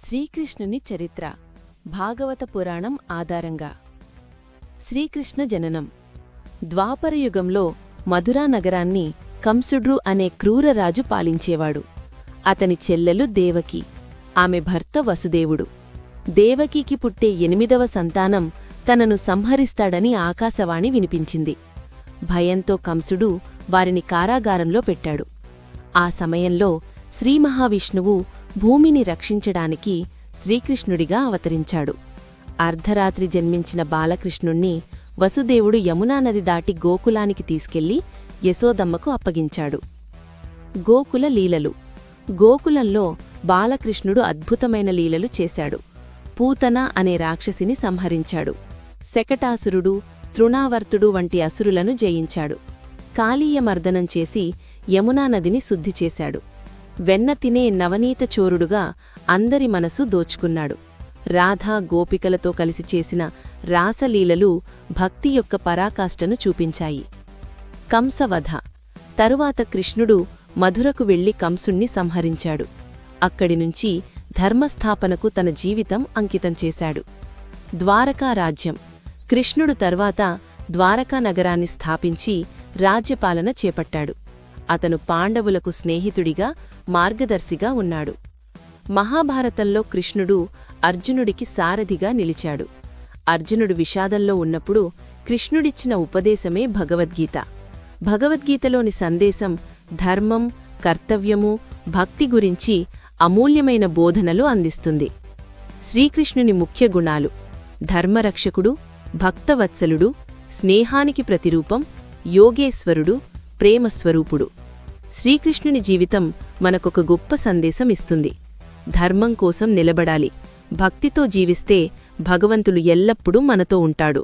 శ్రీకృష్ణుని చరిత్ర భాగవత పురాణం ఆధారంగా శ్రీకృష్ణ జననం ద్వాపరయుగంలో మధురా నగరాన్ని కంసుడు అనే క్రూరరాజు పాలించేవాడు. అతని చెల్లెలు దేవకి, ఆమె భర్త వసుదేవుడు. దేవకీకి పుట్టే 8వ సంతానం తనను సంహరిస్తాడని ఆకాశవాణి వినిపించింది. భయంతో కంసుడు వారిని కారాగారంలో పెట్టాడు. ఆ సమయంలో శ్రీమహావిష్ణువు భూమిని రక్షించడానికి శ్రీకృష్ణుడిగా అవతరించాడు. అర్ధరాత్రి జన్మించిన బాలకృష్ణుణ్ణి వసుదేవుడు యమునా నది దాటి గోకులానికి తీసుకెళ్లి యశోదమ్మకు అప్పగించాడు. గోకుల లీలలు. గోకులంలో బాలకృష్ణుడు అద్భుతమైన లీలలు చేశాడు. పూతన అనే రాక్షసిని సంహరించాడు. శకటాసురుడు, తృణావర్తుడు వంటి అసురులను జయించాడు. కాళీయమర్దనం చేసి యమునా నదిని శుద్ధి చేశాడు. వెన్న తినే నవనీత చోరుడుగా అందరి మనసు దోచుకున్నాడు. రాధా గోపికలతో కలిసి చేసిన రాసలీలలు భక్తి యొక్క పరాకాష్ఠను చూపించాయి. కంసవధ. తరువాత కృష్ణుడు మధురకు వెళ్లి కంసుణ్ణి సంహరించాడు. అక్కడినుంచి ధర్మస్థాపనకు తన జీవితం అంకితం చేశాడు. ద్వారకా రాజ్యం. కృష్ణుడు తర్వాత ద్వారకా నగరాన్ని స్థాపించి రాజ్యపాలన చేపట్టాడు. అతను పాండవులకు స్నేహితుడిగా, మార్గదర్శిగా ఉన్నాడు. మహాభారతంలో కృష్ణుడు అర్జునుడికి సారథిగా నిలిచాడు. అర్జునుడు విషాదంలో ఉన్నప్పుడు కృష్ణుడిచ్చిన ఉపదేశమే భగవద్గీత. భగవద్గీతలోని సందేశం ధర్మం, కర్తవ్యము, భక్తి గురించి అమూల్యమైన బోధనలు అందిస్తుంది. శ్రీకృష్ణుని ముఖ్య గుణాలు: ధర్మరక్షకుడు, భక్తవత్సలుడు, స్నేహానికి ప్రతిరూపం, యోగేశ్వరుడు, ప్రేమస్వరూపుడు. శ్రీకృష్ణుని జీవితం మనకొక గొప్ప సందేశం ఇస్తుంది. ధర్మం కోసం నిలబడాలి. భక్తితో జీవిస్తే భగవంతుడు ఎల్లప్పుడూ మనతో ఉంటాడు.